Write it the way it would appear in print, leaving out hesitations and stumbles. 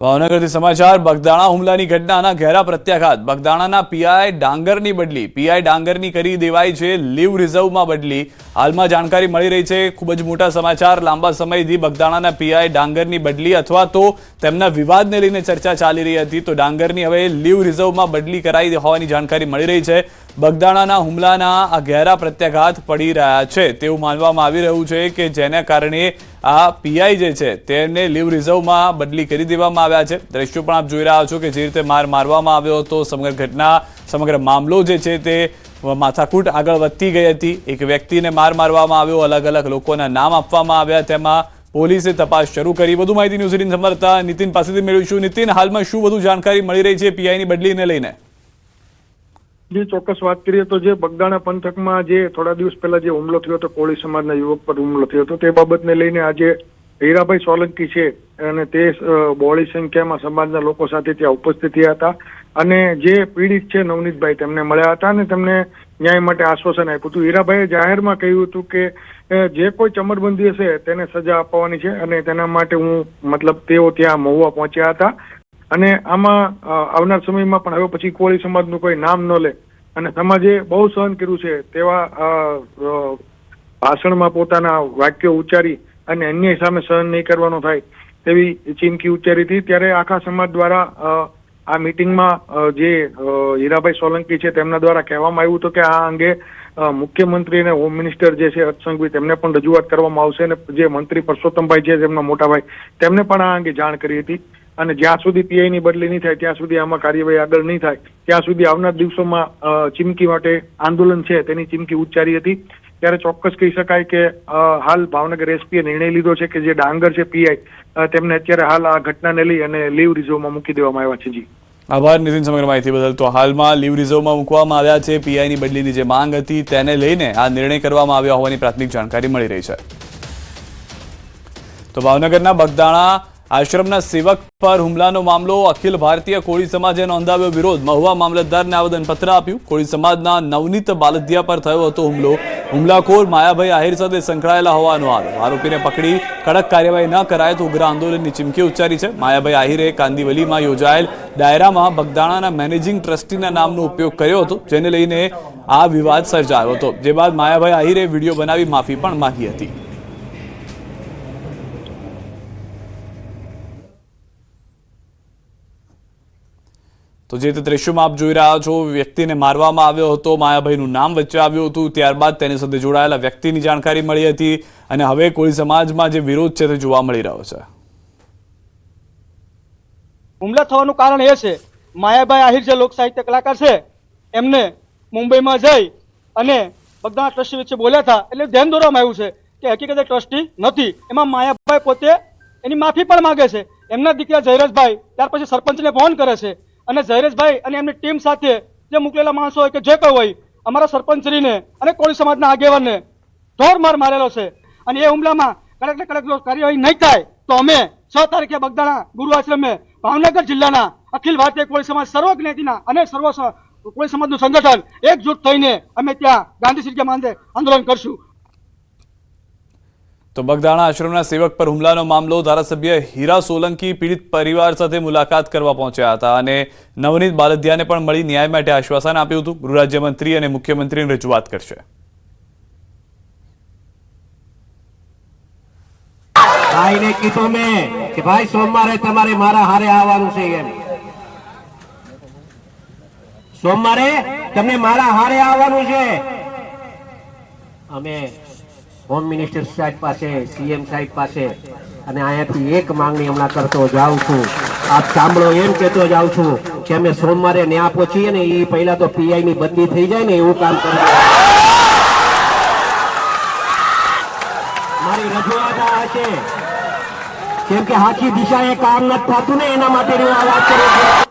ભાવનગરથી સમાચાર બગદાણા હુમલાની ઘટનાના ઘેરા પ્રત્યાઘાત બગદાણાના પીઆઈ ડાંગરની બદલી પીઆઈ ડાંગરની કરી દેવાઈ છે લીવ રિઝર્વમાં બદલી હાલમાં જાણકારી મળી રહી છે ખૂબ જ મોટા સમાચાર લાંબા સમયથી બગદાણાના પીઆઈ ડાંગરની બદલી અથવા તો તેમના વિવાદને લઈને ચર્ચા ચાલી રહી હતી તો ડાંગરની હવે લીવ રિઝર્વમાં બદલી કરાઈ હોવાની જાણકારી મળી રહી છે બગદાણાના હુમલાના આ ઘેરા પ્રત્યાઘાત પડી રહ્યા છે તેવું માનવામાં આવી રહ્યું છે કે જેના કારણે આ પીઆઈ જે છે તેને લીવ રિઝર્વમાં બદલી કરી દેવામાં આવ્યા છે દ્રશ્યો પણ આપ જોઈ રહ્યા છો કે જે રીતે મારવામાં આવ્યો હતો સમગ્ર ઘટના સમગ્ર મામલો જે છે તે માથાકૂટ આગળ વધતી ગઈ હતી એક વ્યક્તિને મારવામાં આવ્યો અલગ અલગ લોકોના નામ આપવામાં આવ્યા તેમાં પોલીસે તપાસ શરૂ કરી વધુ માહિતી ન્યૂઝ 18 સંવાદદાતા નીતિન પાસેથી મેળવીશું નીતિન હાલમાં શું વધુ જાણકારી મળી રહી છે પીઆઈની બદલીને લઈને જે ચોક્કસ વાત કરીએ તો જે બગદાણા પંથકમાં જે થોડા દિવસ પહેલા જે હુમલો થયો હતો કોળી સમાજના યુવક પર હુમલો થયો હતો તે બાબતને લઈને આજે હીરાભાઈ સોલંકી છે અને તે બહોળી સંખ્યામાં સમાજના લોકો સાથે ત્યાં ઉપસ્થિત થયા હતા અને જે પીડિત છે નવનીતભાઈ તેમને મળ્યા હતા અને તેમને ન્યાય માટે આશ્વાસન આપ્યું હતું હીરાભાઈએ જાહેરમાં કહ્યું હતું કે જે કોઈ ચમરબંધી હશે તેને સજા આપવાની છે અને તેના માટે તેઓ ત્યાં મહુવા પહોંચ્યા હતા અને આમાં આવનાર સમયમાં પણ હવે પછી કોળી સમાજનું કોઈ નામ ન લે અને સમાજે બહુ સહન કર્યું છે તેવા ભાષણમાં પોતાના વાક્યો ઉચ્ચારી અને અન્યાય સામે સહન નહીં કરવાનો થાય તેવી ચીમકી ઉચ્ચારી હતી ત્યારે આખા સમાજ દ્વારા આ મિટિંગમાં જે હીરાભાઈ સોલંકી છે તેમના દ્વારા કહેવામાં આવ્યું હતું કે આ અંગે મુખ્યમંત્રી અને હોમ મિનિસ્ટર જે છે હર્ષસંઘવી તેમને પણ રજૂઆત કરવામાં આવશે અને જે મંત્રી પરસોત્તમભાઈ છે તેમના મોટાભાઈ તેમને પણ આ અંગે જાણ કરી હતી અને જ્યાં સુધી પીઆઈની બદલી નહીં થાય ત્યાં સુધી આમાં કાર્યવાહી આગળ નહીં થાય ત્યાં સુધી આવનાર દિવસોમાં ચીમકી માટે આંદોલન છે તેની ચીમકી ઉચ્ચારી હતી ત્યારે ચોક્કસ કહી શકાય કે હાલ ભાવનગર એસપીએ નિર્ણય લીધો છે કે જે ડાંગર છે પીઆઈ તેમને અત્યારે હાલ આ ઘટનાને લઈ અને લીવ રિઝર્વમાં મૂકી દેવામાં આવ્યા છે જી આભાર નીતિન સમગ્ર માહિતી બદલ તો હાલમાં લીવ રિઝર્વમાં મૂકવામાં આવ્યા છે પીઆઈની બદલીની જે માંગ હતી તેને લઈને આ નિર્ણય કરવામાં આવ્યો હોવાની પ્રાથમિક જાણકારી મળી રહી છે તો ભાવનગરના બગદાણા આશ્રમના સેવક પર હુમલાનો મામલો અખિલ ભારતીય કોળી સમાજે નોંધાવ્યો વિરોધ મહુવા મામલતદારને આવેદનપત્ર આપ્યું કોળી સમાજના નવનીત બાલદિયા પર થયો હતો હુમલાખોર માયાભાઈ આહિર સાથે સંકળાયેલા હોવાનો આરોપીને પકડી કડક કાર્યવાહી ન કરાય તો ઉગ્ર આંદોલનની ચીમકી ઉચ્ચારી છે માયાભાઈ આહિરે કાંદીવલીમાં યોજાયેલ ડાયરામાં બગદાણાના મેનેજિંગ ટ્રસ્ટીના નામનો ઉપયોગ કર્યો હતો જેને લઈને આ વિવાદ સર્જાયો હતો જે બાદ માયાભાઈ આહિરે વિડીયો બનાવી માફી પણ માંગી હતી તો જે તે દ્રશ્યોમાં આપ જોઈ રહ્યા છો વ્યક્તિને મારવામાં આવ્યો હતો માયાભાઈનું નામ વચ્ચે આવ્યું હતું ત્યારબાદ તેની સાથે જોડાયેલા વ્યક્તિની જાણકારી મળી હતી અને હવે કોળી સમાજમાં જે વિરોધ છે તે જોવા મળી રહ્યો છે હુમલા થવાનું કારણ એ છે માયાભાઈ આહિર જે લોક સાહિત્ય કલાકાર છે એમને મુંબઈમાં જઈ અને બગદાણા ટ્રસ્ટી વચ્ચે બોલ્યા હતા એટલે ધ્યાન દોરવામાં આવ્યું છે કે હકીકતે ટ્રસ્ટી નથી એમાં માયાભાઈ પોતે એની માફી પણ માંગે છે એમના દીકરા જયરાજભાઈ ત્યાર પછી સરપંચને ફોન કરે છે અને જયરેશભાઈ અને એમની ટીમ સાથે જે મોકલેલા માણસો હોય કે જે કોઈ હોય અમારા સરપંચશ્રીને અને કોળી સમાજના આગેવાનને ઢોર મારેલો છે અને એ હુમલામાં કડક કડક કાર્યવાહી નહીં થાય તો અમે 6 તારીખે બગદાણા ગુરુ આશ્રમે ભાવનગર જિલ્લાના અખિલ ભારતીય કોળી સમાજ સર્વ જ્ઞાતિના અને સર્વ કોળી સમાજનું સંગઠન એકજૂટ થઈને અમે ત્યાં ગાંધી સર્કિટ માંદે આંદોલન કરશું તો બગદાણા આશ્રમના સેવક પર હુમલાનો મામલો ધારાસભ્ય હીરા સોલંકી પીડિત પરિવાર સાથે મુલાકાત કરવા પહોંચ્યા હતા અને નવનીત બાલદિયાને પણ મળી ન્યાય માટે આશ્વાસન આપ્યું હતું ગૃહ રાજ્યમંત્રી અને મુખ્યમંત્રીની રજૂઆત કરશે ભાઈને કીધું મેં કે ભાઈ સોમવારે તમારે મારા હારે આવવાનું છે એમ સોમવારે તમને મારા હારે આવવાનું છે અમે હોમ મિનિસ્ટર સાહેબ પાસે સીએમ સાહેબ પાસે અને અહીંયાથી એક માંગણી હમણાં કરતો જાઉં છું આપ સાંભળો એમ કહેતો જાઉં છું કે અમે સોમવારે ન્યા પહોંચીએ ને એ પહેલા તો પીઆઈ ની બદલી થઈ જાય ને એવું કામ કરે મારી રજૂઆત આ છે કેમ કે આખી દિશાએ કામ નથી થતું ને એના માટે વાત કરું છું